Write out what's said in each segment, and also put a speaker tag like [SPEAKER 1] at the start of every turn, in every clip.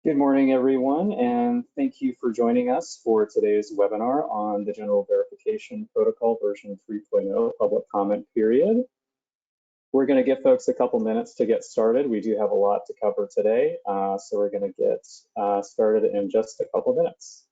[SPEAKER 1] Good morning, everyone, and thank you for joining us for today's webinar on the General Verification Protocol version 3.0 public comment period. We're going to give folks a couple minutes to get started. We do have a lot to cover today, so we're going to get started in just a couple minutes.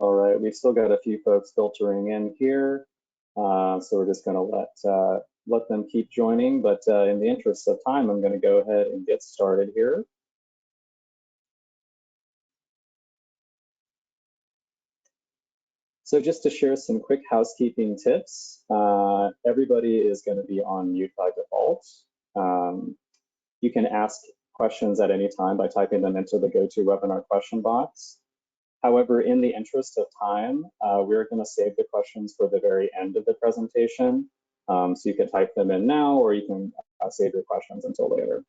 [SPEAKER 1] All right, we've still got a few folks filtering in here, so we're just going to let them keep joining. But in the interest of time, I'm going to go ahead and get started here. So just to share some quick housekeeping tips, everybody is going to be on mute by default. You can ask questions at any time by typing them into the GoToWebinar question box. However, in the interest of time, we're going to save the questions for the very end of the presentation. So you can type them in now, or you can save your questions until later.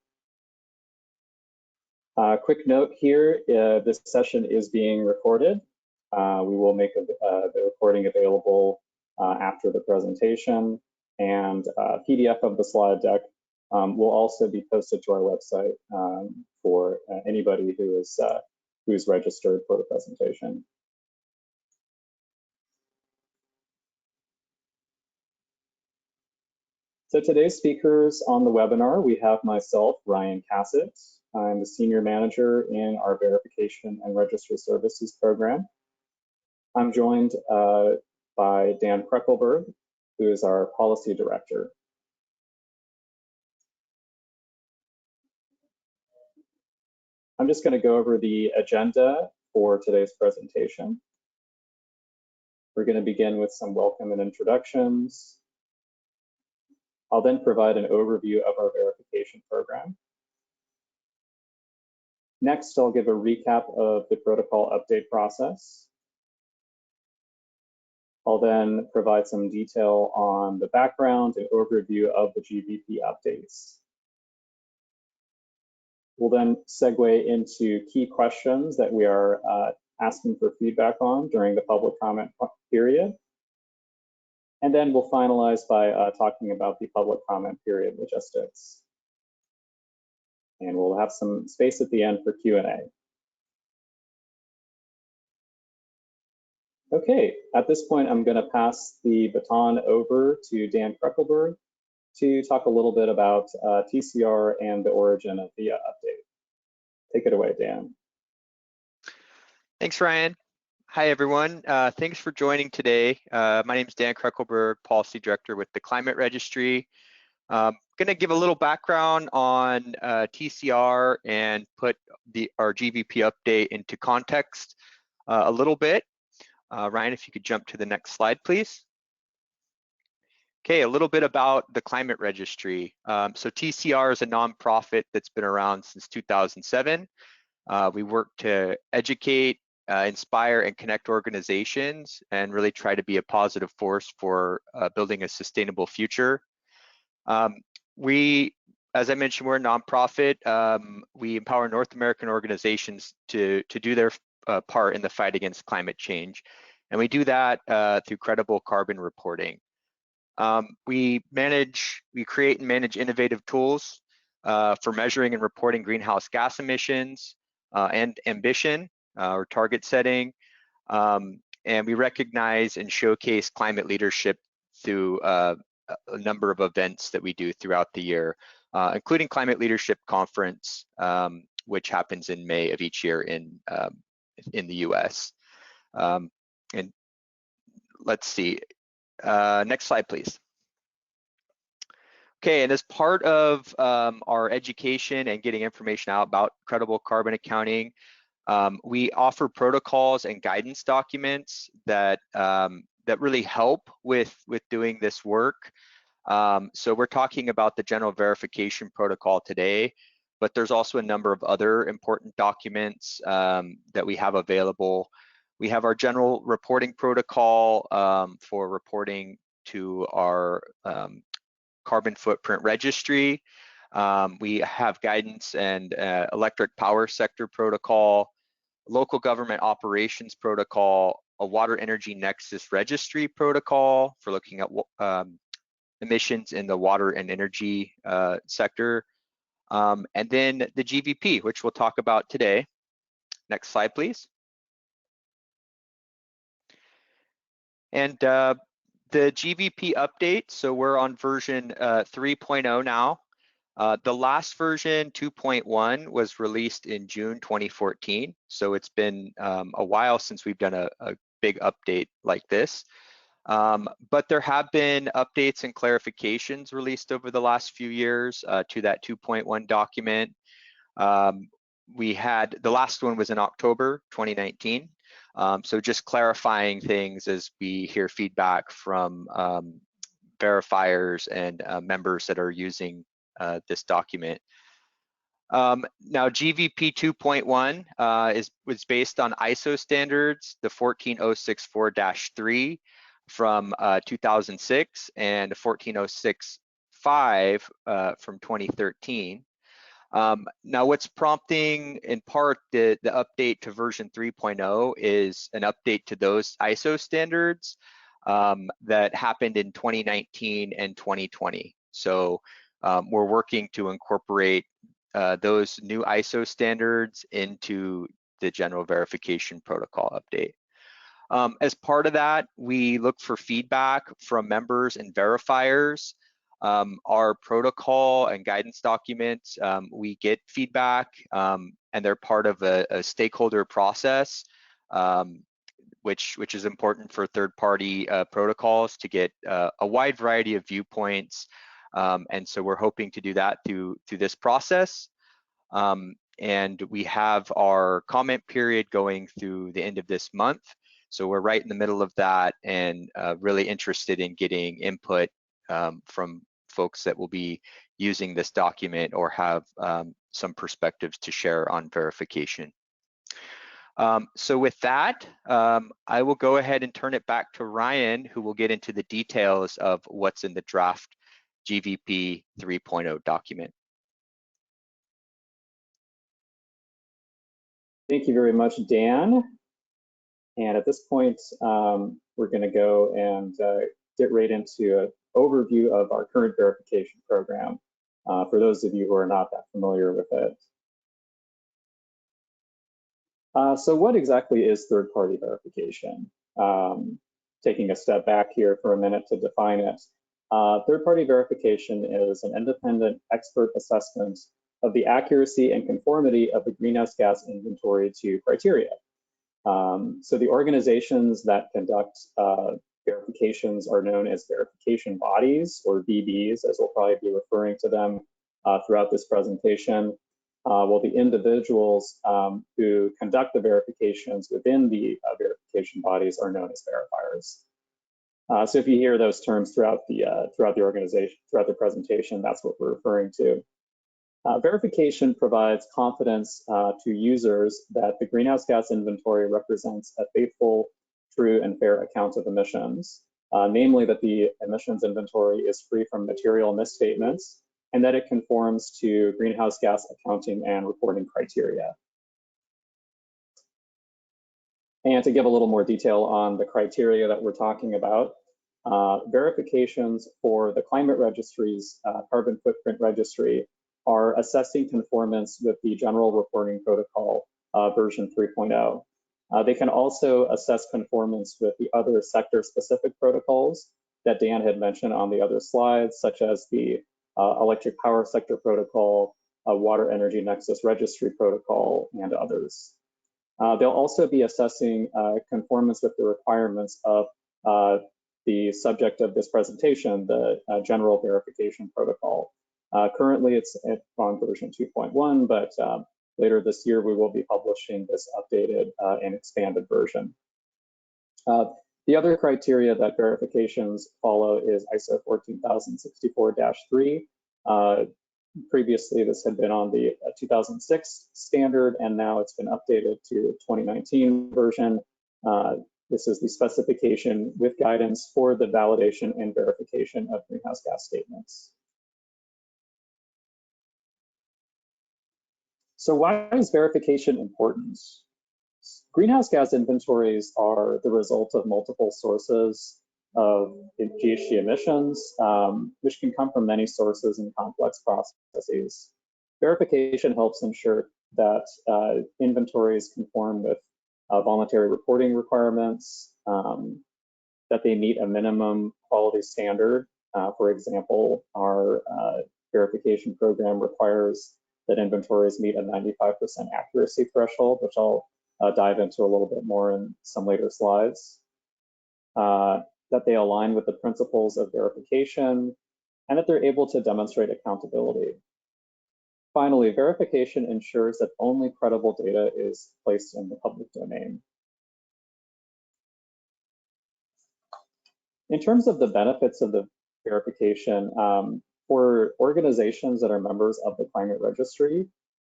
[SPEAKER 1] Quick note here, this session is being recorded. We will make the recording available after the presentation, and a PDF of the slide deck will also be posted to our website for anybody who's registered for the presentation. So today's speakers on the webinar, we have myself, Ryan Cassett. I'm the Senior Manager in our Verification and Registry Services program. I'm joined by Dan Kreckelberg, who is our Policy Director. I'm just going to go over the agenda for today's presentation. We're going to begin with some welcome and introductions. I'll then provide an overview of our verification program. Next, I'll give a recap of the protocol update process. I'll then provide some detail on the background and overview of the GVP updates. We'll then segue into key questions that we are asking for feedback on during the public comment period. And then we'll finalize by talking about the public comment period logistics. And we'll have some space at the end for Q&A. Okay, at this point, I'm going to pass the baton over to Dan Kreckelberg to talk a little bit about TCR and the origin of the update. Take it away, Dan.
[SPEAKER 2] Thanks, Ryan. Hi, everyone. Thanks for joining today. My name is Dan Kreckelberg, Policy Director with the Climate Registry. I'm going to give a little background on TCR and put our GVP update into context a little bit. Ryan, if you could jump to the next slide, please. Okay, a little bit about the Climate Registry. So TCR is a nonprofit that's been around since 2007. We work to educate, inspire, and connect organizations and really try to be a positive force for building a sustainable future. As I mentioned, we're a nonprofit. We empower North American organizations to do their part in the fight against climate change. And we do that through credible carbon reporting. We create and manage innovative tools for measuring and reporting greenhouse gas emissions and ambition or target setting. And we recognize and showcase climate leadership through a number of events that we do throughout the year, including Climate Leadership Conference, which happens in May of each year in the US. And let's see, next slide, please. Okay, and as part of our education and getting information out about credible carbon accounting, we offer protocols and guidance documents that that really help with doing this work. So we're talking about the general verification protocol today, but there's also a number of other important documents that we have available. We have our general reporting protocol for reporting to our carbon footprint registry. We have guidance and electric power sector protocol, local government operations protocol, a water energy nexus registry protocol for looking at emissions in the water and energy sector, and then the GVP, which we'll talk about today. Next slide, please. And the GVP update, so we're on version 3.0 now. The last version, 2.1, was released in June 2014. So it's been a while since we've done a big update like this. But there have been updates and clarifications released over the last few years to that 2.1 document. The last one was in October 2019. So just clarifying things as we hear feedback from verifiers and members that are using this document. Now GVP 2.1 was based on ISO standards, the 14064-3 from 2006 and 14065 from 2013. Now what's prompting in part the update to version 3.0 is an update to those ISO standards that happened in 2019 and 2020. So we're working to incorporate those new ISO standards into the general verification protocol update. As part of that, we look for feedback from members and verifiers. Our protocol and guidance documents, we get feedback and they're part of a stakeholder process, which is important for third-party protocols to get a wide variety of viewpoints. And so we're hoping to do that through this process. And we have our comment period going through the end of this month. So we're right in the middle of that and really interested in getting input from folks that will be using this document or have some perspectives to share on verification. So with that, I will go ahead and turn it back to Ryan, who will get into the details of what's in the draft GVP 3.0 document.
[SPEAKER 1] Thank you very much, Dan. And at this point, we're going to go and get right into an overview of our current verification program for those of you who are not that familiar with it. So what exactly is third-party verification? Taking a step back here for a minute to define it. Third-party verification is an independent expert assessment of the accuracy and conformity of the greenhouse gas inventory to criteria. So the organizations that conduct verifications are known as verification bodies, or VBs, as we'll probably be referring to them throughout this presentation. While the individuals who conduct the verifications within the verification bodies are known as verifiers. So if you hear those terms throughout the organization, throughout the presentation, that's what we're referring to. Verification provides confidence to users that the greenhouse gas inventory represents a faithful, true, and fair account of emissions, namely that the emissions inventory is free from material misstatements and that it conforms to greenhouse gas accounting and reporting criteria. And to give a little more detail on the criteria that we're talking about, verifications for the Climate Registry's Carbon Footprint Registry are assessing conformance with the General Reporting Protocol version 3.0. They can also assess conformance with the other sector-specific protocols that Dan had mentioned on the other slides, such as the Electric Power Sector Protocol, Water Energy Nexus Registry Protocol, and others. They'll also be assessing conformance with the requirements of the subject of this presentation, the General Verification Protocol. Currently, it's on version 2.1, but later this year, we will be publishing this updated and expanded version. The other criteria that verifications follow is ISO 14064-3. Previously, this had been on the 2006 standard, and now it's been updated to 2019 version. This is the specification with guidance for the validation and verification of greenhouse gas statements. So why is verification important? Greenhouse gas inventories are the result of multiple sources of GHG emissions, which can come from many sources and complex processes. Verification helps ensure that inventories conform with voluntary reporting requirements, that they meet a minimum quality standard. For example, our verification program requires that inventories meet a 95% accuracy threshold, which I'll dive into a little bit more in some later slides. That they align with the principles of verification, and that they're able to demonstrate accountability. Finally, verification ensures that only credible data is placed in the public domain. In terms of the benefits of the verification, for organizations that are members of the Climate Registry,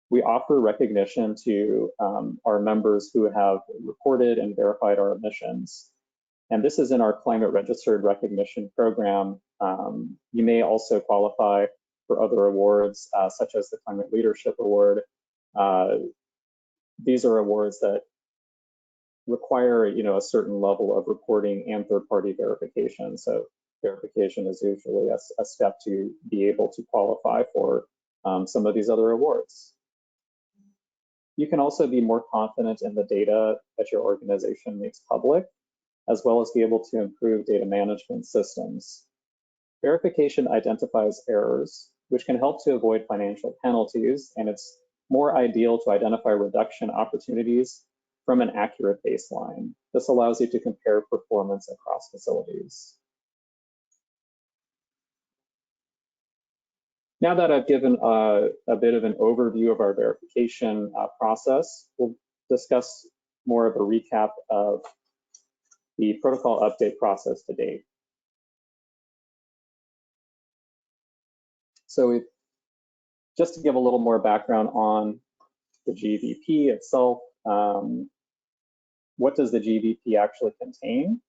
[SPEAKER 1] we offer recognition to our members who have reported and verified our emissions. And this is in our Climate Registered Recognition Program. You may also qualify for other awards, such as the Climate Leadership Award. These are awards that require, a certain level of reporting and third-party verification. So verification is usually a step to be able to qualify for some of these other awards. You can also be more confident in the data that your organization makes public, as well as be able to improve data management systems. Verification identifies errors, which can help to avoid financial penalties, and it's more ideal to identify reduction opportunities from an accurate baseline. This allows you to compare performance across facilities. Now that I've given a bit of an overview of our verification process, we'll discuss more of a recap of the protocol update process to date. So just to give a little more background on the GVP itself, what does the GVP actually contain?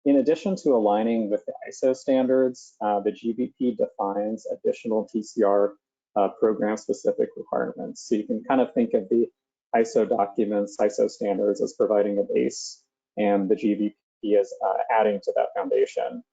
[SPEAKER 1] In addition to aligning with the ISO standards, the GVP defines additional TCR program-specific requirements. So you can kind of think of the ISO documents, ISO standards as providing a base, and the GVP is adding to that foundation.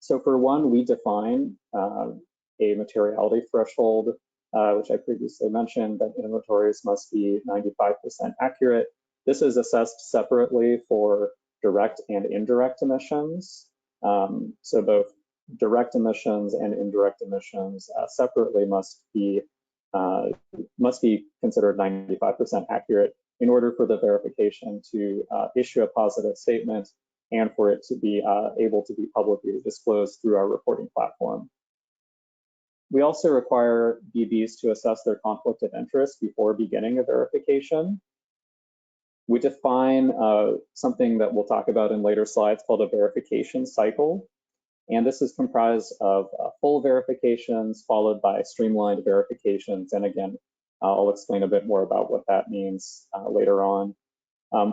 [SPEAKER 1] So for one, we define a materiality threshold, which I previously mentioned, that inventories must be 95% accurate. This is assessed separately for direct and indirect emissions. So both direct emissions and indirect emissions separately must be considered 95% accurate in order for the verification to issue a positive statement and for it to be able to be publicly disclosed through our reporting platform. We also require DBs to assess their conflict of interest before beginning a verification. We define something that we'll talk about in later slides called a verification cycle. And this is comprised of full verifications followed by streamlined verifications. And again, I'll explain a bit more about what that means later on.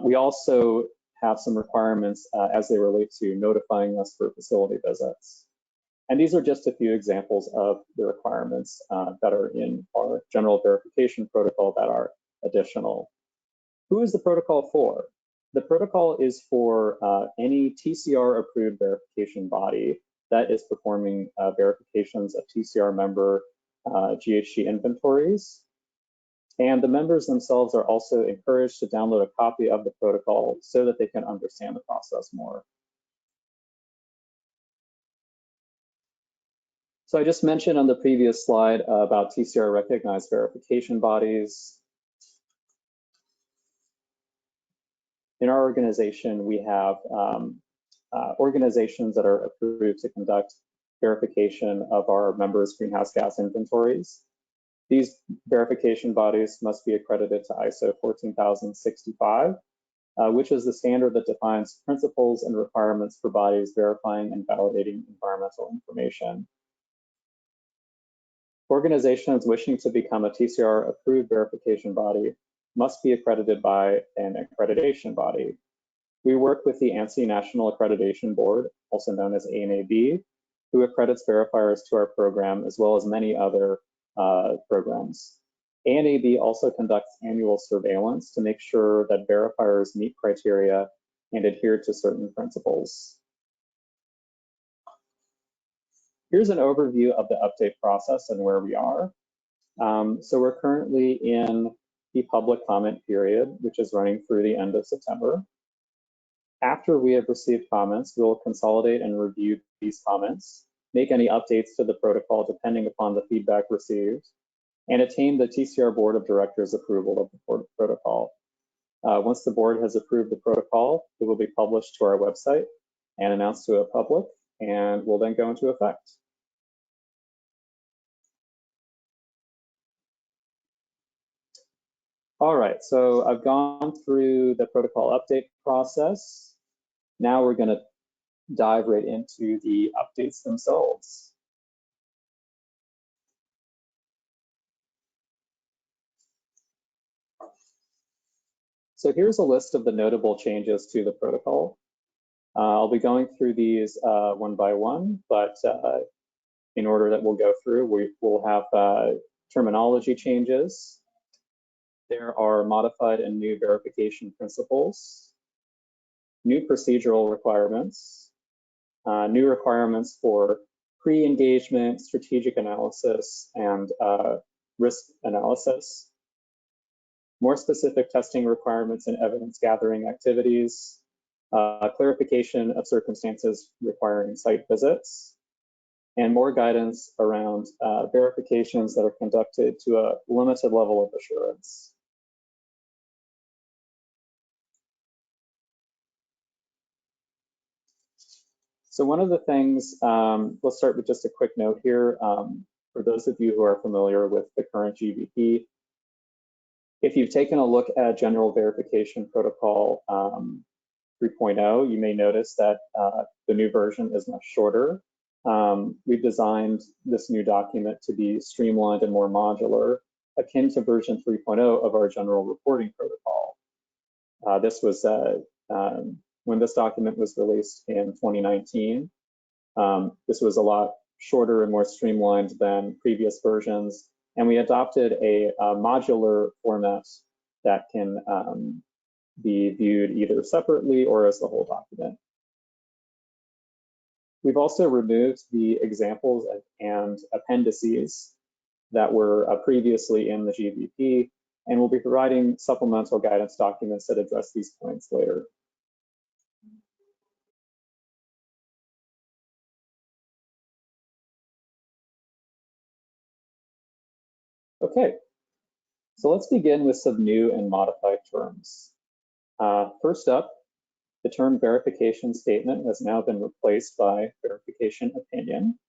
[SPEAKER 1] We also have some requirements as they relate to notifying us for facility visits. And these are just a few examples of the requirements that are in our general verification protocol that are additional. Who is the protocol for? The protocol is for any TCR-approved verification body that is performing verifications of TCR member GHG inventories. And the members themselves are also encouraged to download a copy of the protocol so that they can understand the process more. So I just mentioned on the previous slide about TCR-recognized verification bodies. In our organization, we have organizations that are approved to conduct verification of our members' greenhouse gas inventories. These verification bodies must be accredited to ISO 14065, which is the standard that defines principles and requirements for bodies verifying and validating environmental information. Organizations wishing to become a TCR-approved verification body must be accredited by an accreditation body. We work with the ANSI National Accreditation Board, also known as ANAB, who accredits verifiers to our program, as well as many other programs. ANAB also conducts annual surveillance to make sure that verifiers meet criteria and adhere to certain principles. Here's an overview of the update process and where we are. So we're currently in the public comment period, which is running through the end of September. After we have received comments, we'll consolidate and review these comments, make any updates to the protocol depending upon the feedback received, and attain the TCR Board of Directors approval of the protocol. Once the board has approved the protocol, it will be published to our website and announced to the public, and will then go into effect. All right, so I've gone through the protocol update process. Now we're going to dive right into the updates themselves. So here's a list of the notable changes to the protocol. I'll be going through these one by one, but in order that we'll go through, we will have terminology changes. There are modified and new verification principles, new procedural requirements, new requirements for pre-engagement, strategic analysis, and risk analysis, more specific testing requirements and evidence gathering activities, clarification of circumstances requiring site visits, and more guidance around verifications that are conducted to a limited level of assurance. So one of the things, let's start with just a quick note here. For those of you who are familiar with the current GVP, if you've taken a look at General Verification Protocol 3.0, you may notice that the new version is much shorter. We've designed this new document to be streamlined and more modular, akin to version 3.0 of our General Reporting Protocol. This was when this document was released in 2019. This was a lot shorter and more streamlined than previous versions, and we adopted a modular format that can be viewed either separately or as the whole document. We've also removed the examples and appendices that were previously in the GVP, and we'll be providing supplemental guidance documents that address these points later. Okay, so let's begin with some new and modified terms. First up, the term verification statement has now been replaced by verification opinion.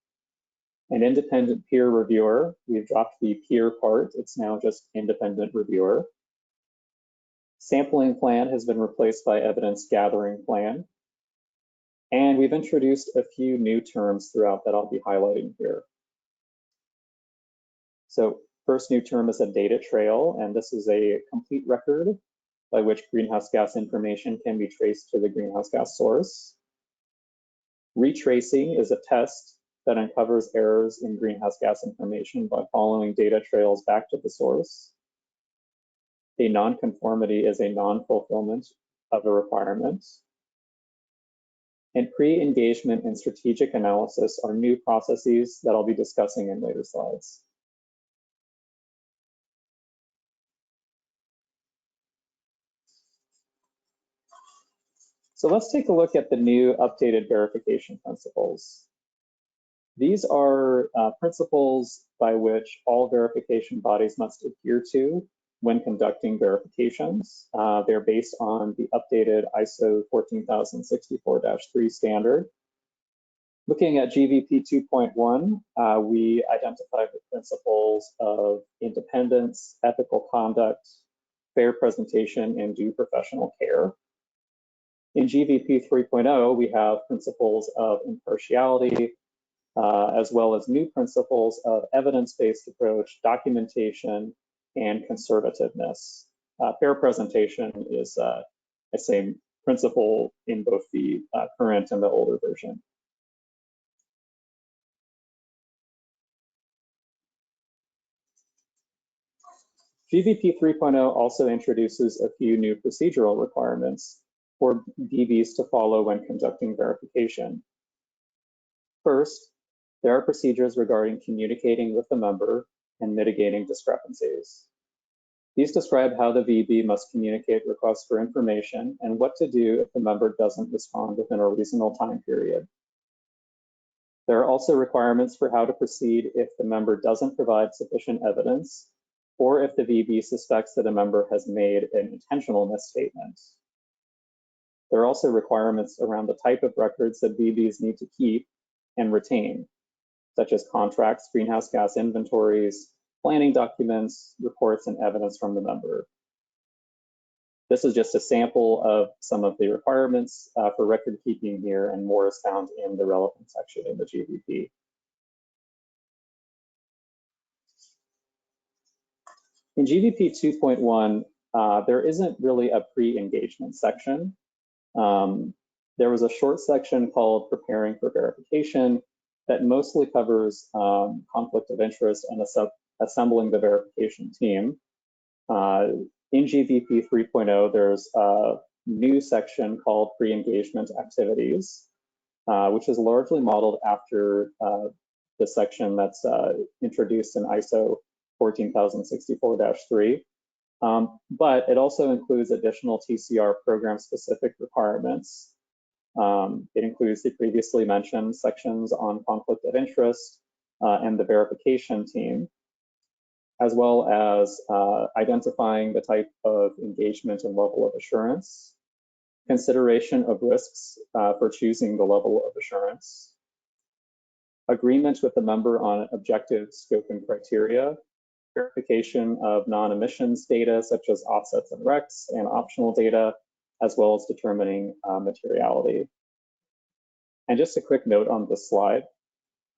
[SPEAKER 1] An independent peer reviewer, we've dropped the peer part, it's now just independent reviewer. Sampling plan has been replaced by evidence gathering plan. And we've introduced a few new terms throughout that I'll be highlighting here. So first new term is a data trail, and this is a complete record by which greenhouse gas information can be traced to the greenhouse gas source. Retracing is a test that uncovers errors in greenhouse gas information by following data trails back to the source. A nonconformity is a non-fulfillment of a requirement. And pre-engagement and strategic analysis are new processes that I'll be discussing in later slides. So let's take a look at the new updated verification principles. These are principles by which all verification bodies must adhere to when conducting verifications. They're based on the updated ISO 14064-3 standard. Looking at GVP 2.1, we identified the principles of independence, ethical conduct, fair presentation, and due professional care. In GVP 3.0, we have principles of impartiality, as well as new principles of evidence-based approach, documentation, and conservativeness. Fair presentation is the same principle in both the current and the older version. GVP 3.0 also introduces a few new procedural requirements for DBs to follow when conducting verification. First, there are procedures regarding communicating with the member and mitigating discrepancies. These describe how the VB must communicate requests for information and what to do if the member doesn't respond within a reasonable time period. There are also requirements for how to proceed if the member doesn't provide sufficient evidence or if the VB suspects that a member has made an intentional misstatement. There are also requirements around the type of records that VBs need to keep and retain, such as contracts, greenhouse gas inventories, planning documents, reports, and evidence from the member. This is just a sample of some of the requirements for record keeping here, and more is found in the relevant section in the GVP. In GVP 2.1, there isn't really a pre-engagement section. There was a short section called Preparing for Verification that mostly covers conflict of interest and assembling the verification team. In GVP 3.0, there's a new section called Pre-engagement Activities, which is largely modeled after the section that's introduced in ISO 14064-3. But it also includes additional TCR program-specific requirements. It includes the previously mentioned sections on conflict of interest and the verification team, as well as identifying the type of engagement and level of assurance, consideration of risks for choosing the level of assurance, agreement with the member on objective scope and criteria, verification of non-emissions data such as offsets and RECs and optional data, as well as determining materiality. And just a quick note on this slide,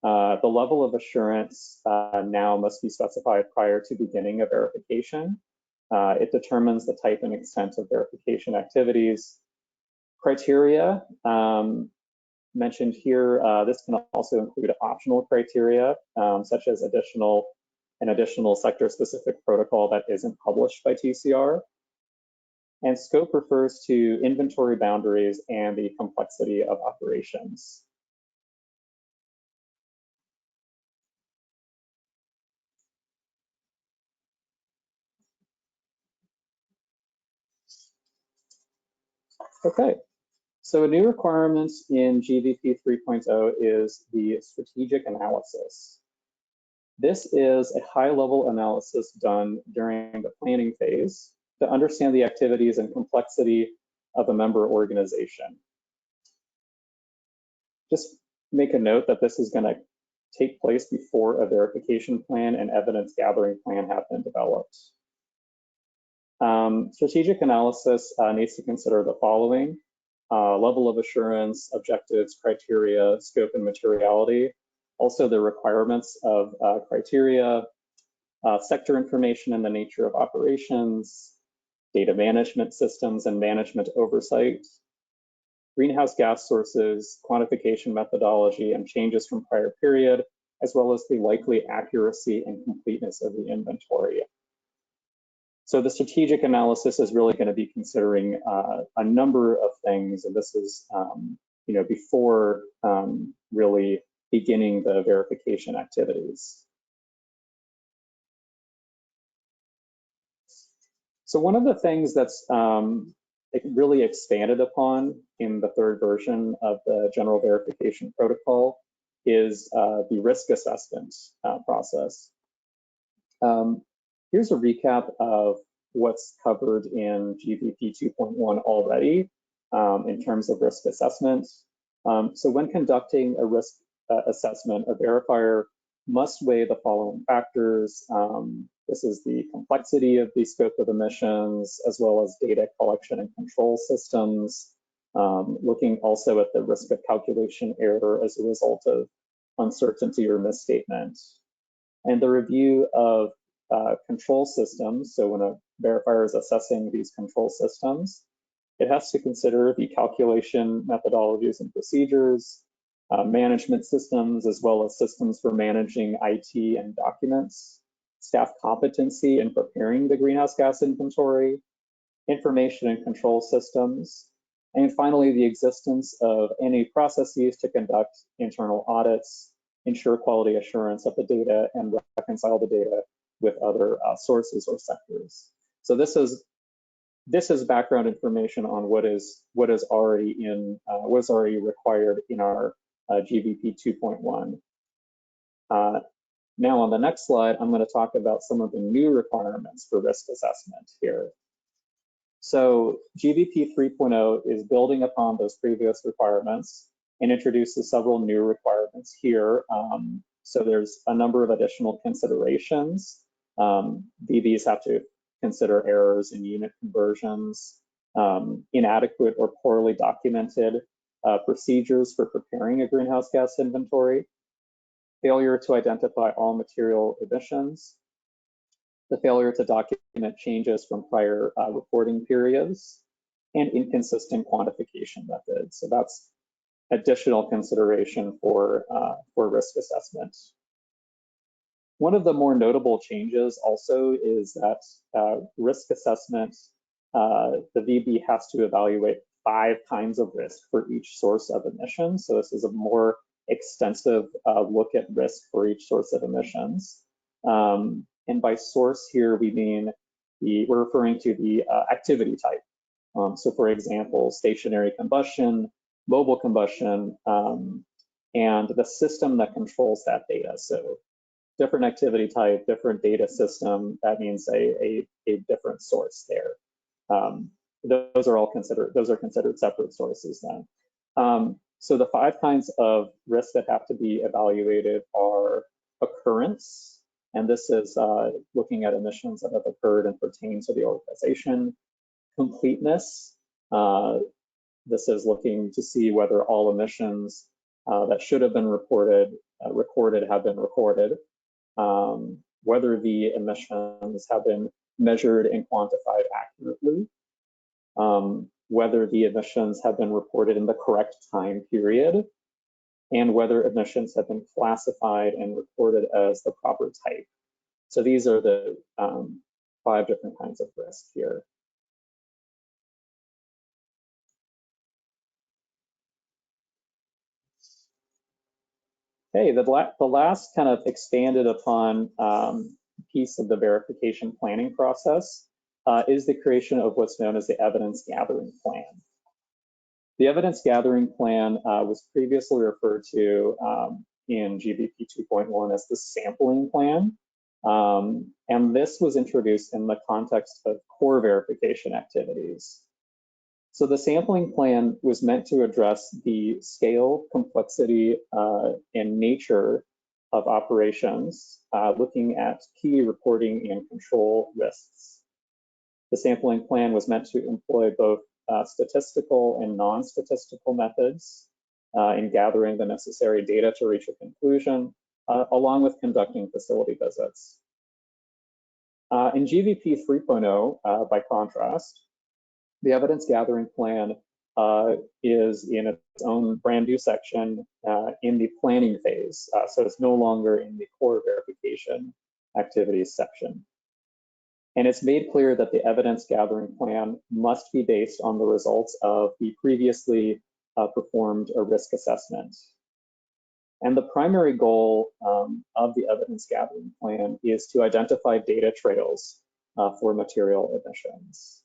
[SPEAKER 1] the level of assurance now must be specified prior to beginning a verification. It determines the type and extent of verification activities. Criteria mentioned here, this can also include optional criteria, such as an additional sector-specific protocol that isn't published by TCR. And scope refers to inventory boundaries and the complexity of operations. Okay, so a new requirement in GVP 3.0 is the strategic analysis. This is a high-level analysis done during the planning phase to understand the activities and complexity of a member organization. Just make a note that this is going to take place before a verification plan and evidence gathering plan have been developed. Strategic analysis needs to consider the following: level of assurance, objectives, criteria, scope, and materiality. Also, the requirements of criteria, sector information and the nature of operations, data management systems and management oversight, greenhouse gas sources, quantification methodology, and changes from prior period, as well as the likely accuracy and completeness of the inventory. So the strategic analysis is really going to be considering a number of things, and this is before really beginning the verification activities. So one of the things that's really expanded upon in the third version of the general verification protocol is the risk assessment process. Here's a recap of what's covered in GVP 2.1 already in terms of risk assessment. So when conducting a risk assessment, a verifier must weigh the following factors. This is the complexity of the scope of emissions, as well as data collection and control systems, looking also at the risk of calculation error as a result of uncertainty or misstatement, and the review of control systems. So when a verifier is assessing these control systems, it has to consider the calculation methodologies and procedures, management systems, as well as systems for managing IT and documents, staff competency in preparing the greenhouse gas inventory, information and control systems, and finally, the existence of any processes to conduct internal audits, ensure quality assurance of the data, and reconcile the data with other sources or sectors. So this is background information on what is already required in our GVP 2.1. Now on the next slide, I'm going to talk about some of the new requirements for risk assessment here. So GVP 3.0 is building upon those previous requirements and introduces several new requirements here. So there's a number of additional considerations. VBs have to consider errors in unit conversions, inadequate or poorly documented procedures for preparing a greenhouse gas inventory, failure to identify all material emissions, the failure to document changes from prior reporting periods, and inconsistent quantification methods. So that's additional consideration for risk assessment. One of the more notable changes also is that risk assessment, the VB has to evaluate 5 kinds of risk for each source of emissions. So this is a more extensive look at risk for each source of emissions. And by source here, we mean we're referring to the activity type. So for example, stationary combustion, mobile combustion, and the system that controls that data. So different activity type, different data system, that means a different source there. Those are considered separate sources then. So the 5 kinds of risks that have to be evaluated are occurrence, and this is looking at emissions that have occurred and pertain to the organization. Completeness, this is looking to see whether all emissions that should have been recorded have been recorded, whether the emissions have been measured and quantified accurately, whether the emissions have been reported in the correct time period, and whether emissions have been classified and recorded as the proper type. So these are the 5 different kinds of risk here. Okay, the last kind of expanded upon piece of the verification planning process is the creation of what's known as the evidence gathering plan. The evidence gathering plan was previously referred to in GVP 2.1 as the sampling plan. And this was introduced in the context of core verification activities. So the sampling plan was meant to address the scale, complexity, and nature of operations, looking at key reporting and control risks. The sampling plan was meant to employ both statistical and non-statistical methods in gathering the necessary data to reach a conclusion, along with conducting facility visits. In GVP 3.0, by contrast, the evidence gathering plan is in its own brand new section in the planning phase. So it's no longer in the core verification activities section. And it's made clear that the evidence gathering plan must be based on the results of the previously performed risk assessment. And the primary goal of the evidence gathering plan is to identify data trails for material emissions.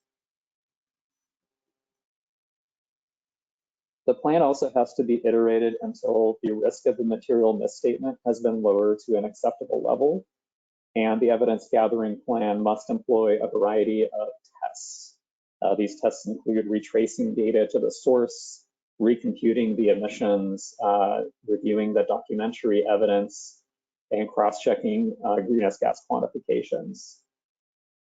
[SPEAKER 1] The plan also has to be iterated until the risk of the material misstatement has been lowered to an acceptable level. And the evidence gathering plan must employ a variety of tests. These tests include retracing data to the source, recomputing the emissions, reviewing the documentary evidence, and cross-checking greenhouse gas quantifications.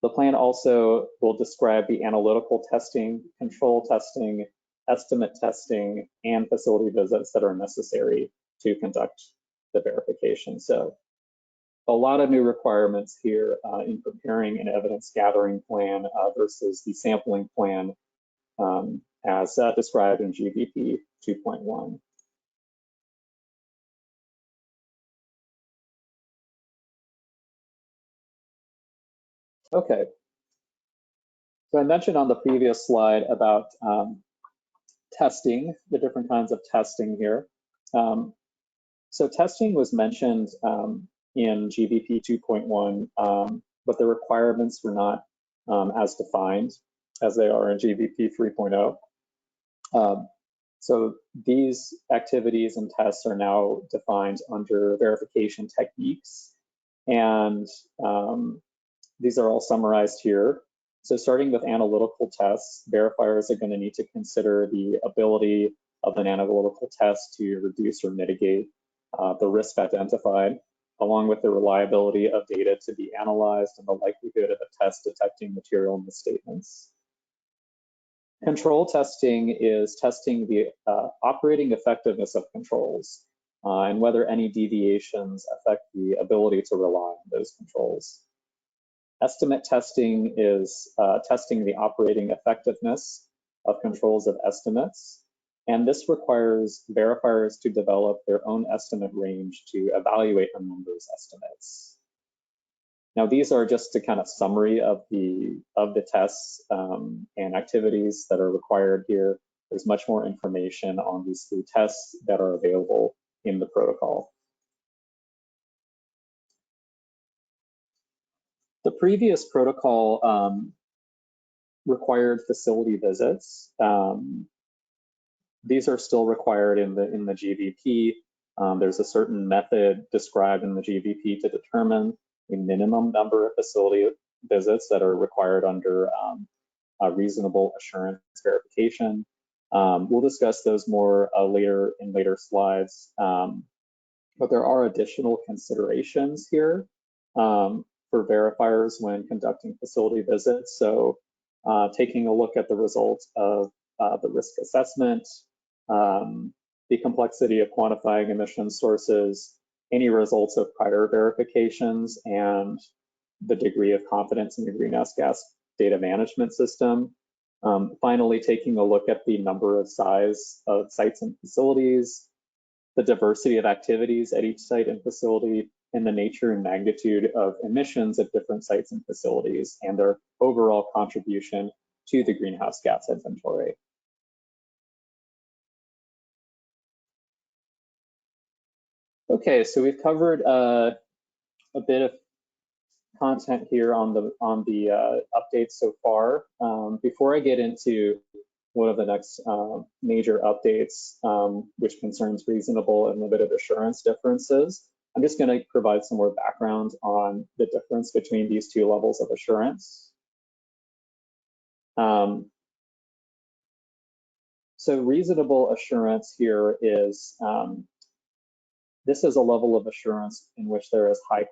[SPEAKER 1] The plan also will describe the analytical testing, control testing, estimate testing, and facility visits that are necessary to conduct the verification. So a lot of new requirements here in preparing an evidence gathering plan versus the sampling plan as described in GVP 2.1. Okay, so I mentioned on the previous slide about testing, the different kinds of testing here. So testing was mentioned in GVP 2.1, but the requirements were not as defined as they are in GVP 3.0. So these activities and tests are now defined under verification techniques, and these are all summarized here. So starting with analytical tests, verifiers are going to need to consider the ability of an analytical test to reduce or mitigate the risk identified, along with the reliability of data to be analyzed and the likelihood of a test detecting material misstatements. Control testing is testing the operating effectiveness of controls and whether any deviations affect the ability to rely on those controls. Estimate testing is testing the operating effectiveness of controls of estimates, and this requires verifiers to develop their own estimate range to evaluate a member's estimates. Now, these are just a kind of summary of the tests and activities that are required here. There's much more information on these three tests that are available in the protocol. The previous protocol required facility visits. These are still required in the GVP. There's a certain method described in the GVP to determine a minimum number of facility visits that are required under a reasonable assurance verification. We'll discuss those more later in later slides, but there are additional considerations here for verifiers when conducting facility visits. So taking a look at the results of the risk assessment, the complexity of quantifying emission sources, any results of prior verifications, and the degree of confidence in the greenhouse gas data management system. Finally, taking a look at the number of size of sites and facilities, the diversity of activities at each site and facility, and the nature and magnitude of emissions at different sites and facilities, and their overall contribution to the greenhouse gas inventory. Okay, so we've covered a bit of content here on the updates so far. Before I get into one of the next major updates, which concerns reasonable and limited assurance differences, I'm just going to provide some more background on the difference between these two levels of assurance. So reasonable assurance here is this is a level of assurance in which there is high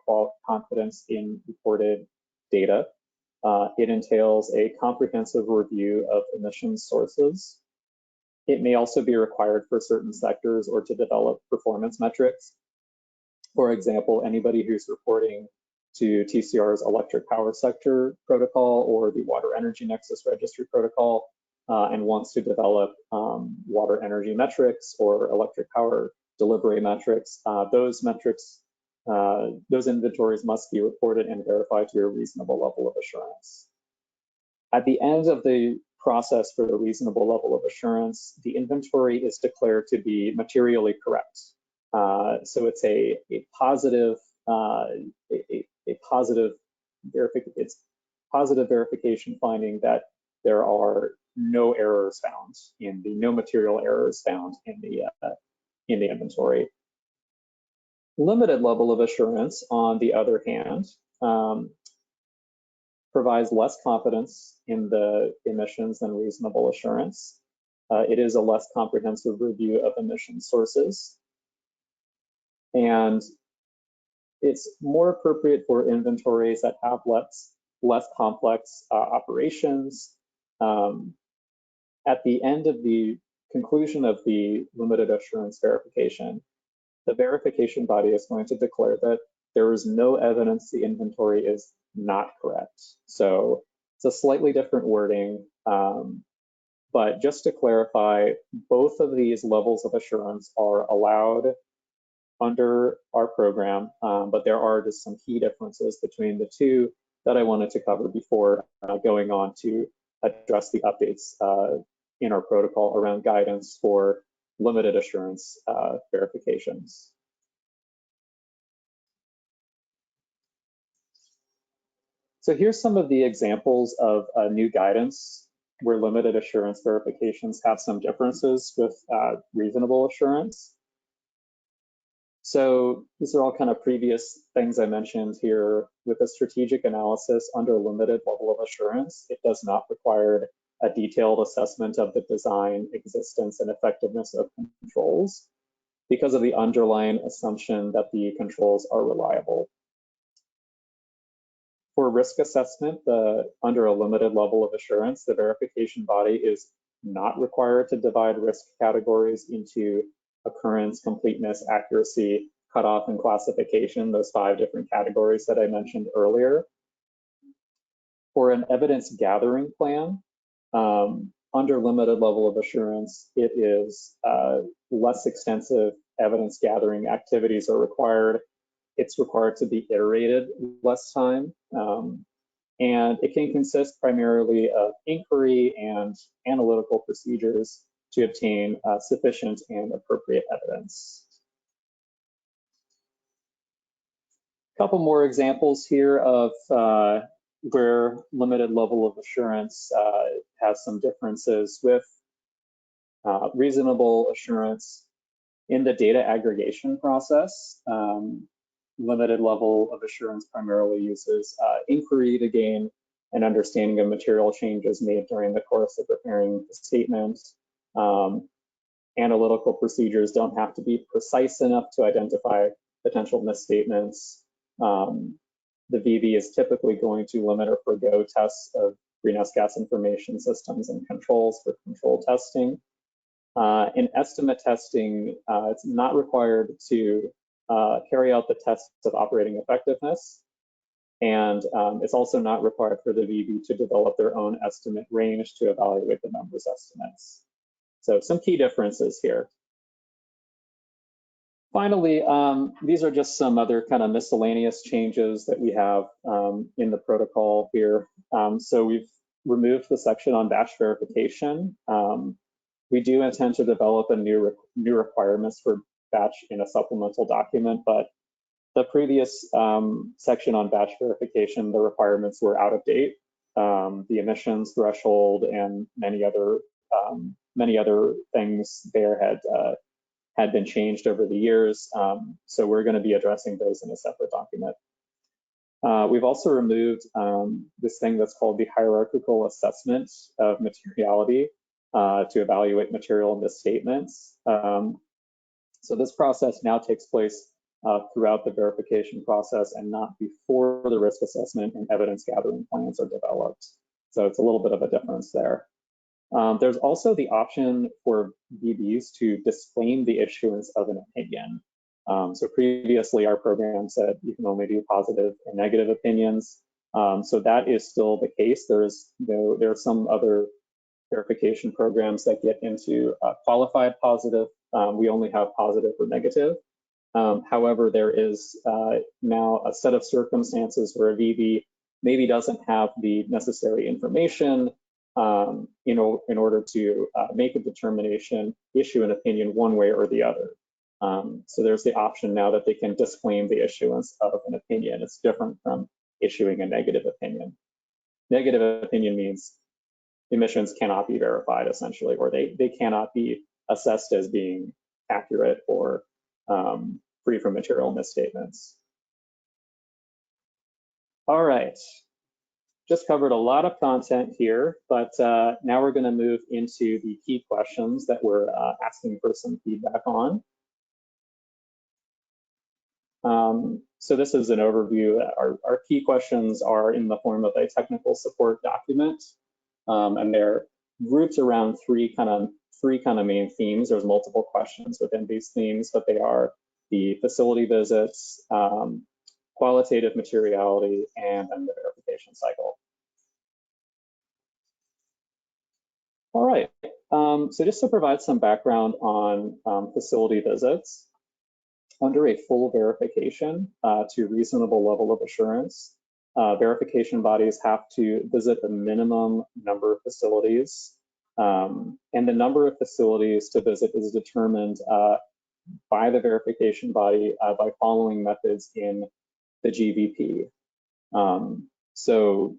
[SPEAKER 1] confidence in reported data. It entails a comprehensive review of emissions sources. It may also be required for certain sectors or to develop performance metrics. For example, anybody who's reporting to TCR's electric power sector protocol or the water energy nexus registry protocol and wants to develop water energy metrics or electric power delivery metrics, those inventories must be reported and verified to a reasonable level of assurance. At the end of the process for the reasonable level of assurance, the inventory is declared to be materially correct. So it's a positive verification finding that there are no errors found no material errors found in the inventory. Limited level of assurance, on the other hand, provides less confidence in the emissions than reasonable assurance. It is a less comprehensive review of emission sources. And it's more appropriate for inventories that have less complex operations. At the end of the conclusion of the limited assurance verification, the verification body is going to declare that there is no evidence the inventory is not correct. So it's a slightly different wording, but just to clarify, both of these levels of assurance are allowed under our program, but there are just some key differences between the two that I wanted to cover before going on to address the updates in our protocol around guidance for limited assurance verifications. So here's some of the examples of new guidance where limited assurance verifications have some differences with reasonable assurance. So these are all kind of previous things I mentioned here. With a strategic analysis under limited level of assurance, it does not require a detailed assessment of the design, existence, and effectiveness of controls because of the underlying assumption that the controls are reliable. For risk assessment, under a limited level of assurance, the verification body is not required to divide risk categories into occurrence, completeness, accuracy, cutoff, and classification, those 5 different categories that I mentioned earlier. For an evidence gathering plan, under limited level of assurance, it is less extensive evidence gathering activities are required. It's required to be iterated less time, and it can consist primarily of inquiry and analytical procedures to obtain sufficient and appropriate evidence. A couple more examples here of where limited level of assurance has some differences with reasonable assurance. In the data aggregation process, limited level of assurance primarily uses inquiry to gain an understanding of material changes made during the course of preparing the statement. Analytical procedures don't have to be precise enough to identify potential misstatements. The VB is typically going to limit or forgo tests of greenhouse gas information systems and controls for control testing. In estimate testing, it's not required to carry out the tests of operating effectiveness, and it's also not required for the VB to develop their own estimate range to evaluate the numbers estimates. So some key differences here. Finally, these are just some other kind of miscellaneous changes that we have in the protocol here. So we've removed the section on batch verification. We do intend to develop a new requirements for batch in a supplemental document, but the previous section on batch verification, the requirements were out of date. The emissions threshold and many other things there had been changed over the years. So we're going to be addressing those in a separate document. We've also removed this thing that's called the hierarchical assessment of materiality to evaluate material misstatements. So this process now takes place throughout the verification process and not before the risk assessment and evidence gathering plans are developed. So it's a little bit of a difference there. There's also the option for VBs to disclaim the issuance of an opinion. So previously our program said you can only do positive and negative opinions. So that is still the case. There are some other verification programs that get into qualified positive. We only have positive or negative. However, there is now a set of circumstances where a VB maybe doesn't have the necessary information in order to make a determination, issue an opinion one way or the other. So there's the option now that they can disclaim the issuance of an opinion. It's different from issuing a negative opinion. Negative opinion means emissions cannot be verified, essentially, or they cannot be assessed as being accurate or free from material misstatements. All right, just covered a lot of content here, but now we're going to move into the key questions that we're asking for some feedback on. So this is an overview. Our key questions are in the form of a technical support document, and they're grouped around three kind of main themes. There's multiple questions within these themes, but they are the facility visits, qualitative materiality, and then the verification cycle. All right, so just to provide some background on facility visits, under a full verification to reasonable level of assurance, verification bodies have to visit a minimum number of facilities, and the number of facilities to visit is determined by the verification body by following methods in the GVP. So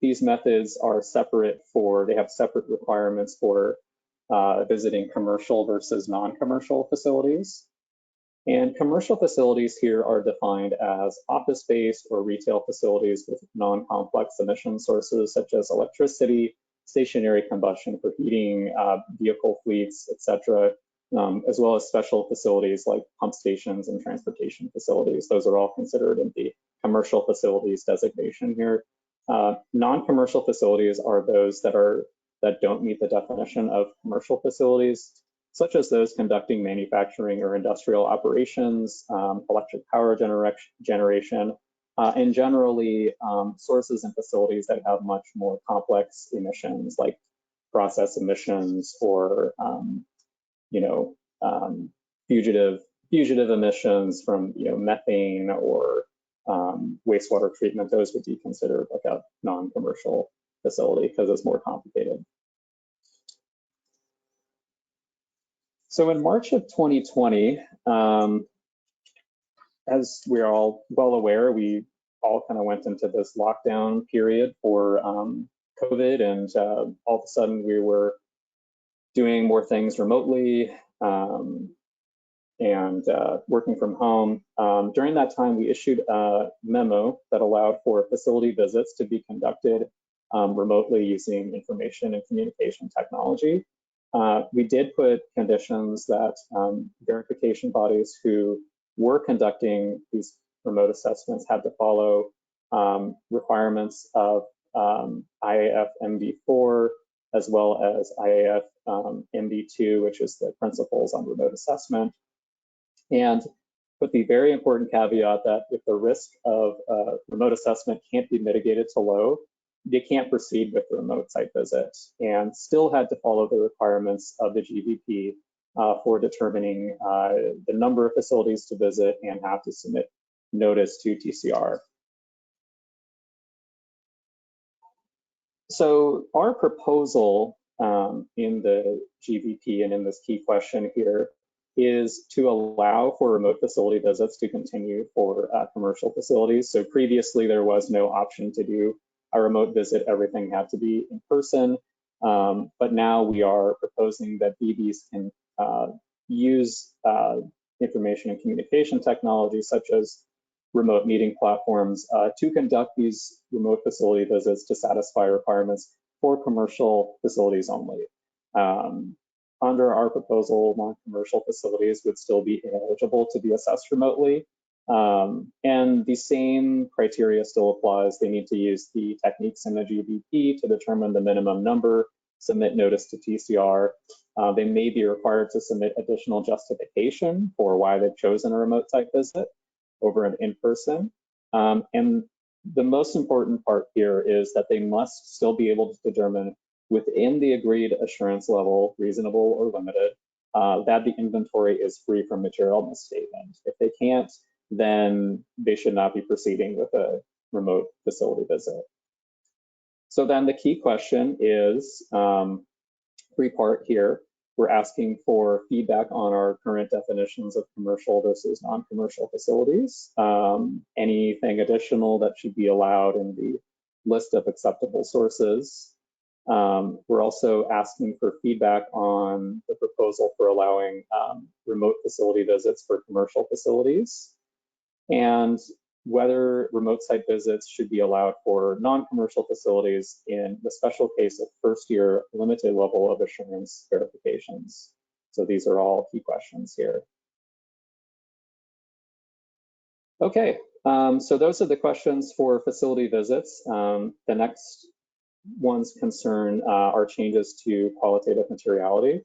[SPEAKER 1] these methods are separate they have separate requirements for visiting commercial versus non-commercial facilities. And commercial facilities here are defined as office-based or retail facilities with non-complex emission sources such as electricity, stationary combustion for heating, vehicle fleets, etc., as well as special facilities like pump stations and transportation facilities. Those are all considered in the commercial facilities designation here. Non-commercial facilities are those that don't meet the definition of commercial facilities, such as those conducting manufacturing or industrial operations, electric power generation, and generally sources and facilities that have much more complex emissions like process emissions or fugitive emissions from methane or wastewater treatment. Those would be considered like a non-commercial facility because it's more complicated. So in March of 2020, as we're all well aware, we all kind of went into this lockdown period for COVID, and all of a sudden we were doing more things remotely and working from home. During that time, we issued a memo that allowed for facility visits to be conducted remotely using information and communication technology. We did put conditions that verification bodies who were conducting these remote assessments had to follow requirements of IAF MD4 as well as IAF MD2, which is the principles on remote assessment. And with the very important caveat that if the risk of remote assessment can't be mitigated to low, they can't proceed with the remote site visit, and still had to follow the requirements of the GVP for determining the number of facilities to visit and have to submit notice to TCR. So our proposal in the GVP and in this key question here is to allow for remote facility visits to continue for commercial facilities. So previously there was no option to do a remote visit, everything had to be in person. But now we are proposing that BBs can use information and communication technology such as remote meeting platforms to conduct these remote facility visits to satisfy requirements for commercial facilities only. under our proposal, non-commercial facilities would still be eligible to be assessed remotely. And the same criteria still applies. They need to use the techniques in the GVP to determine the minimum number, submit notice to TCR. They may be required to submit additional justification for why they've chosen a remote site visit over an in-person. And the most important part here is that they must still be able to determine within the agreed assurance level, reasonable or limited, that the inventory is free from material misstatement. If they can't, then they should not be proceeding with a remote facility visit. So then the key question is three-part here. We're asking for feedback on our current definitions of commercial versus non-commercial facilities. Anything additional that should be allowed in the list of acceptable sources. We're also asking for feedback on the proposal for allowing remote facility visits for commercial facilities, and whether remote site visits should be allowed for non-commercial facilities in the special case of first-year limited level of assurance verifications. So these are all key questions here. Okay, so those are the questions for facility visits. The next ones concern our changes to qualitative materiality.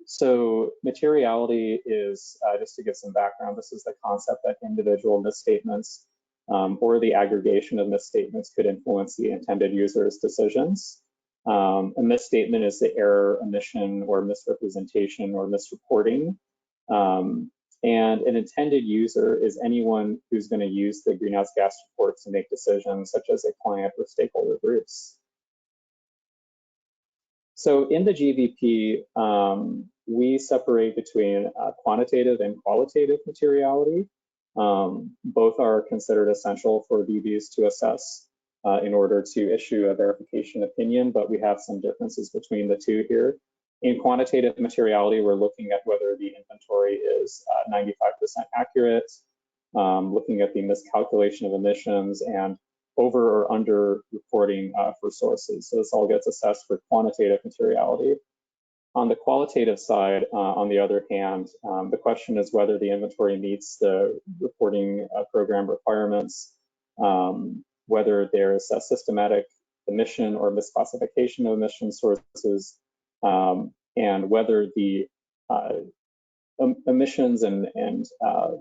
[SPEAKER 1] So materiality is, just to give some background, this is the concept that individual misstatements or the aggregation of misstatements could influence the intended user's decisions. A misstatement is the error, omission, or misrepresentation or misreporting. And an intended user is anyone who's going to use the greenhouse gas report to make decisions, such as a client or stakeholder groups. So in the GVP, we separate between quantitative and qualitative materiality. Both are considered essential for VBs to assess in order to issue a verification opinion, but we have some differences between the two here. In quantitative materiality, we're looking at whether the inventory is 95% accurate, looking at the miscalculation of emissions, and over or under reporting for sources. So this all gets assessed for quantitative materiality. On the qualitative side, on the other hand, the question is whether the inventory meets the reporting program requirements, whether there's a systematic omission or misclassification of emission sources, and whether the emissions and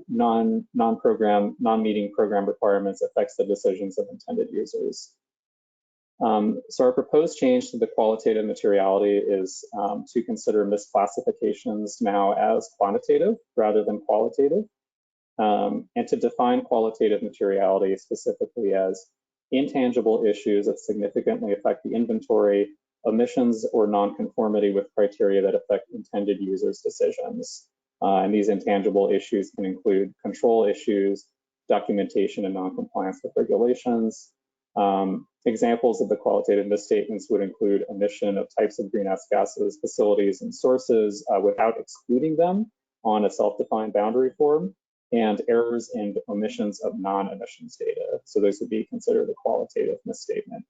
[SPEAKER 1] non-meeting program requirements affects the decisions of intended users. So our proposed change to the qualitative materiality is to consider misclassifications now as quantitative rather than qualitative, and to define qualitative materiality specifically as intangible issues that significantly affect the inventory, omissions or nonconformity with criteria that affect intended users' decisions. And these intangible issues can include control issues, documentation and noncompliance with regulations. Examples of the qualitative misstatements would include omission of types of greenhouse gases, facilities, and sources without excluding them on a self-defined boundary form, and errors and omissions of non-emissions data. So those would be considered a qualitative misstatement.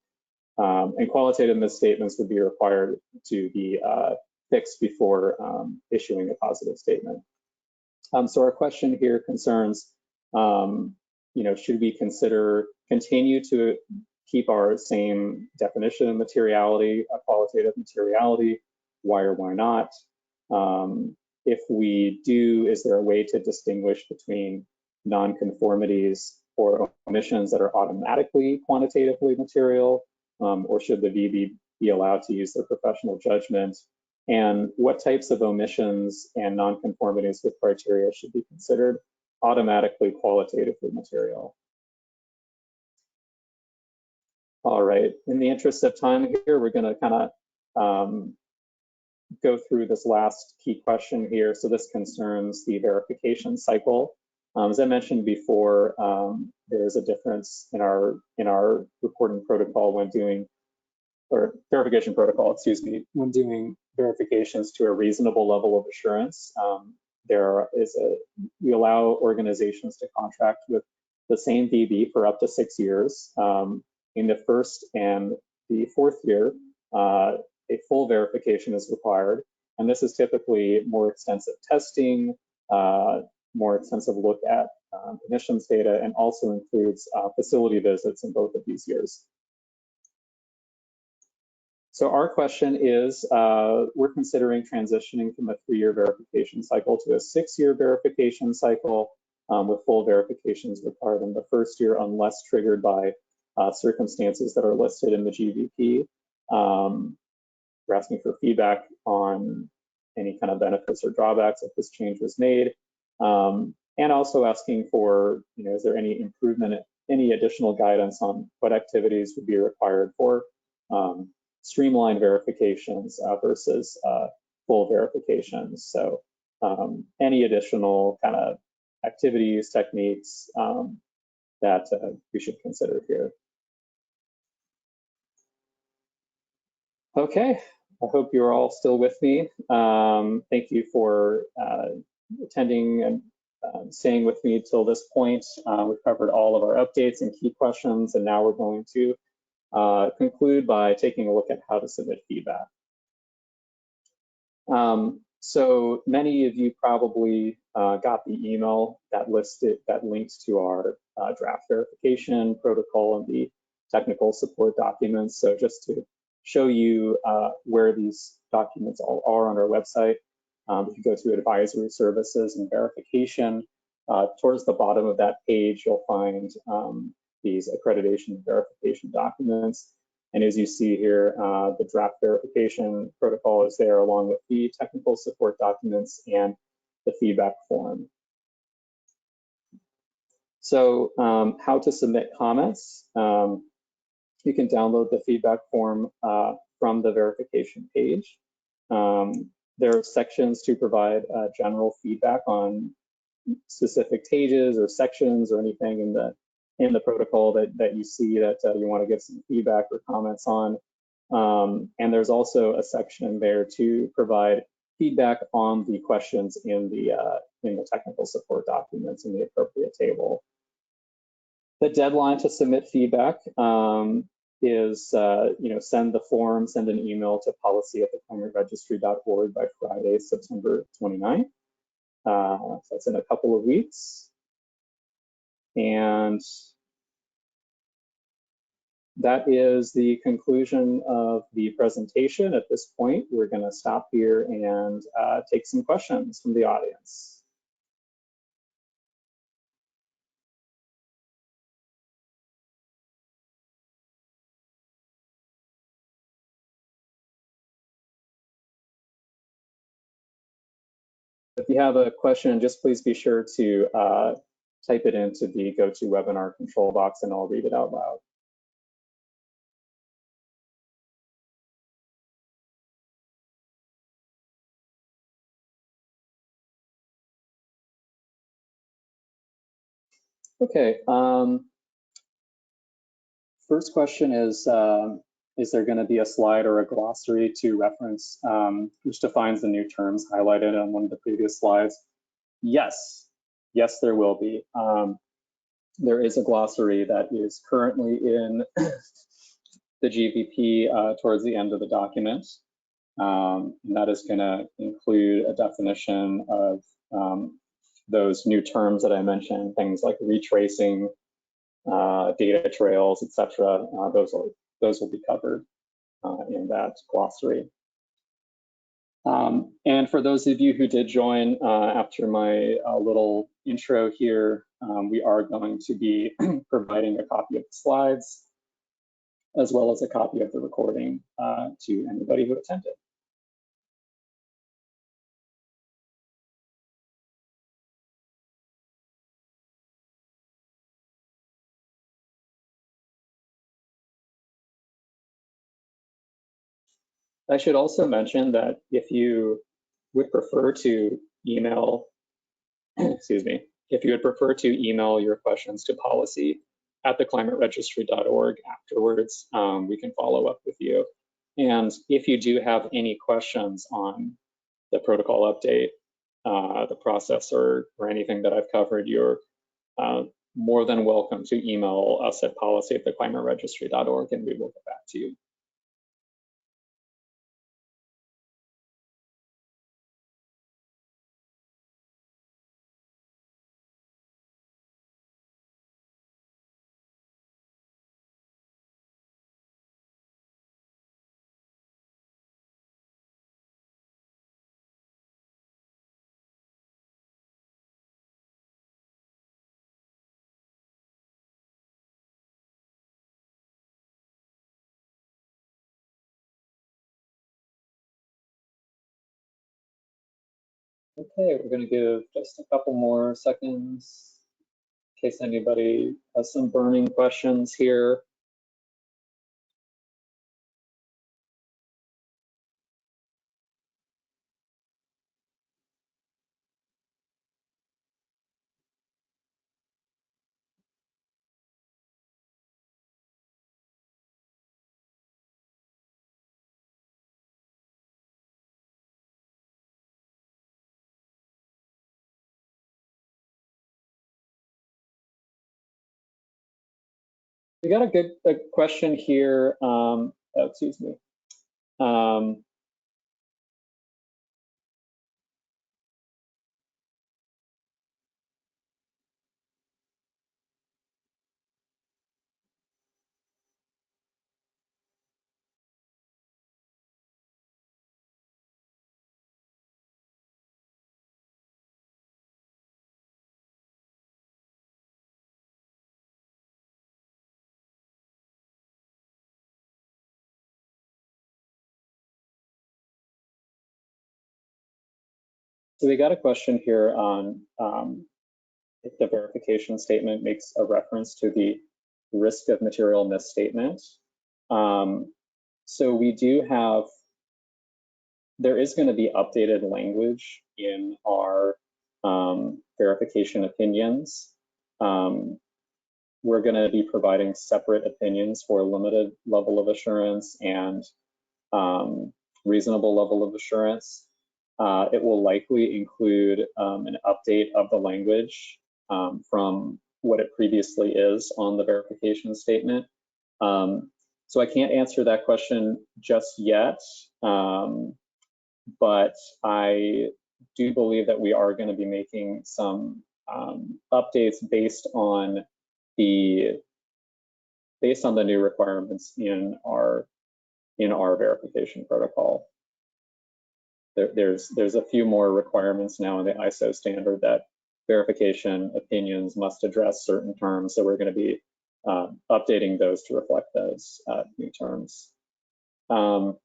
[SPEAKER 1] And qualitative misstatements would be required to be fixed before issuing a positive statement. So our question here concerns, should we continue to keep our same definition of materiality, qualitative materiality? Why or why not? If we do, is there a way to distinguish between nonconformities or omissions that are automatically quantitatively material, or should the VB be allowed to use their professional judgment? And what types of omissions and nonconformities with criteria should be considered automatically qualitatively material? All right, in the interest of time here, we're going to kind of go through this last key question here. So this concerns the verification cycle. As I mentioned before, there's a difference in our reporting protocol when doing, or verification protocol, excuse me, when doing verifications to a reasonable level of assurance. We allow organizations to contract with the same VB for up to 6 years. In the first and the fourth year, a full verification is required. And this is typically more extensive testing, more extensive look at emissions data, and also includes facility visits in both of these years. So our question is, we're considering transitioning from a 3-year verification cycle to a 6-year verification cycle with full verifications required in the first year unless triggered by circumstances that are listed in the GVP. We're asking for feedback on any kind of benefits or drawbacks if this change was made. And also asking for, is there any improvement, any additional guidance on what activities would be required for streamlined verifications versus full verifications. So any additional kind of activities, techniques that we should consider here. Okay, I hope you're all still with me. Thank you for attending and staying with me till this point. We've covered all of our updates and key questions, and now we're going to conclude by taking a look at how to submit feedback. So many of you probably got the email that linked to our draft verification protocol and the technical support documents. So just to show you where these documents all are on our website, if you go to Advisory Services and Verification, towards the bottom of that page, you'll find these accreditation and verification documents. And as you see here, the draft verification protocol is there along with the technical support documents and the feedback form. So how to submit comments. You can download the feedback form from the verification page. There are sections to provide general feedback on specific pages or sections or anything in the protocol that you see that you want to give some feedback or comments on. And there's also a section there to provide feedback on the questions in the technical support documents in the appropriate table. The deadline to submit feedback is, send the form, send an email to policy@theclimateregistry.org by Friday, September 29th. So that's in a couple of weeks. And that is the conclusion of the presentation. At this point, we're going to stop here and take some questions from the audience. If you have a question, just please be sure to type it into the GoToWebinar control box and I'll read it out loud. Okay, first question is there going to be a slide or a glossary to reference which defines the new terms highlighted on one of the previous slides? Yes, there will be. There is a glossary that is currently in the GVP towards the end of the document. And that is going to include a definition of those new terms that I mentioned, things like retracing, data trails, etc. Those will be covered in that glossary. And for those of you who did join after my little intro here, we are going to be providing a copy of the slides as well as a copy of the recording to anybody who attended. I should also mention that if you would prefer to email, if you would prefer to email your questions to policy@theclimateregistry.org afterwards, we can follow up with you. And if you do have any questions on the protocol update, the process, or anything that I've covered, you're more than welcome to email us at policy@theclimateregistry.org and we will get back to you. Okay, we're going to give just a couple more seconds in case anybody has some burning questions here. We got a question here. Excuse me. So we got a question here on if the verification statement makes a reference to the risk of material misstatement. So we do have, there is going to be updated language in our verification opinions. We're going to be providing separate opinions for limited level of assurance and reasonable level of assurance. It will likely include an update of the language from what it previously is on the verification statement. So I can't answer that question just yet, but I do believe that we are going to be making some updates based on the new requirements in our verification protocol. There's a few more requirements now in the ISO standard that verification opinions must address certain terms. So we're going to be updating those to reflect those new terms. Another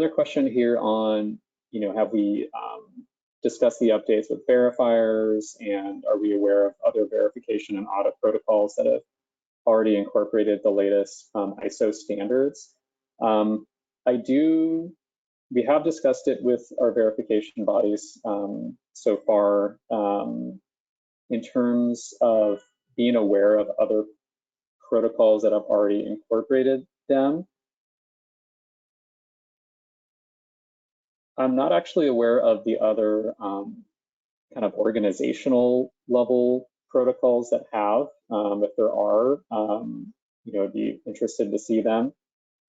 [SPEAKER 1] question here on, have we discussed the updates with verifiers, and are we aware of other verification and audit protocols that have already incorporated the latest ISO standards? We have discussed it with our verification bodies so far in terms of being aware of other protocols that have already incorporated them. I'm not actually aware of the other kind of organizational level protocols that have. If there are, I'd be interested to see them.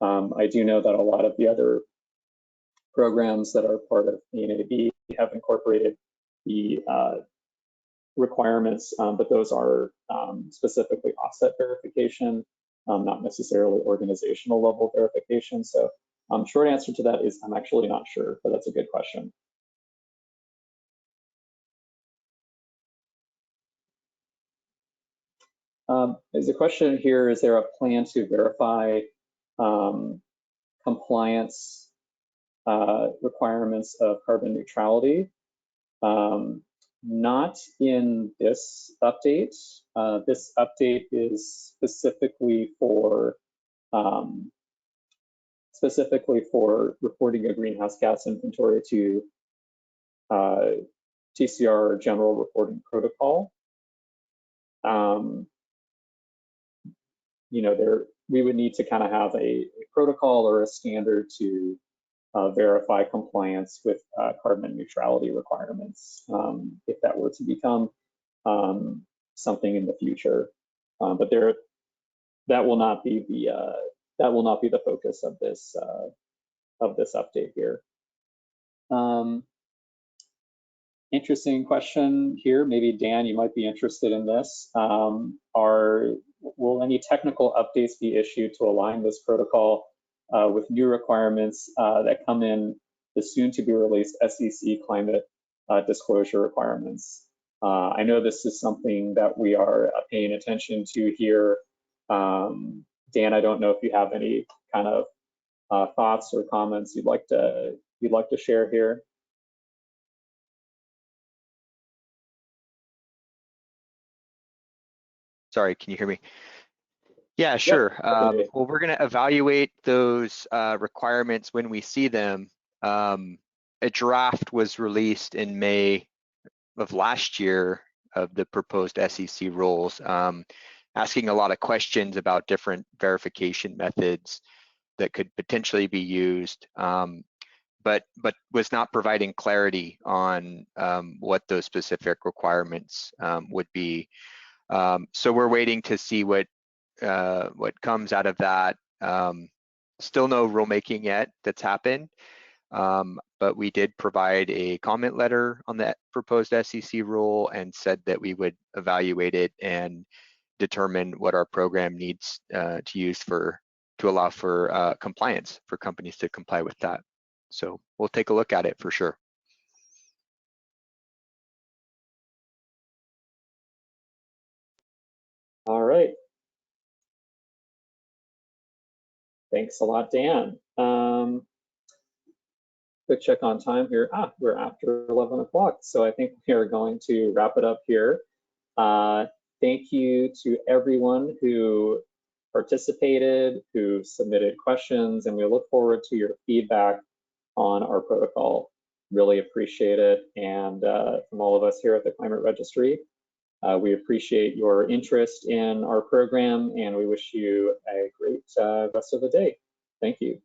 [SPEAKER 1] I do know that a lot of the other programs that are part of ENAB have incorporated the requirements, but those are specifically offset verification, not necessarily organizational level verification. So short answer to that is I'm actually not sure, but that's a good question. There's a question here, is there a plan to verify compliance requirements of carbon neutrality? Not in this update. This update is specifically for reporting a greenhouse gas inventory to TCR general reporting protocol. We would need to kind of have a protocol or a standard to verify compliance with carbon neutrality requirements if that were to become something in the future. But that will not be the focus of this update here. Interesting question here. Maybe Dan, you might be interested in this. Will any technical updates be issued to align this protocol with new requirements that come in the soon to be released SEC climate disclosure requirements? I know this is something that we are paying attention to here. Dan, I don't know if you have any kind of thoughts or comments you'd like to share here.
[SPEAKER 2] Sorry, can you hear me? Yeah, sure.
[SPEAKER 1] Yep.
[SPEAKER 2] Well, we're going to evaluate those requirements when we see them. A draft was released in May of last year of the proposed SEC rules, asking a lot of questions about different verification methods that could potentially be used, but was not providing clarity on what those specific requirements would be. So we're waiting to see what comes out of that. Still no rulemaking yet that's happened, but we did provide a comment letter on that proposed SEC rule and said that we would evaluate it and determine what our program needs to use to allow for compliance, for companies to comply with that. So we'll take a look at it for sure.
[SPEAKER 1] All right. Thanks a lot, Dan. Quick check on time here. We're after 11 o'clock, so I think we are going to wrap it up here. Thank you to everyone who participated, who submitted questions, and we look forward to your feedback on our protocol. Really appreciate it. And from all of us here at the Climate Registry, we appreciate your interest in our program, and we wish you a great rest of the day. Thank you.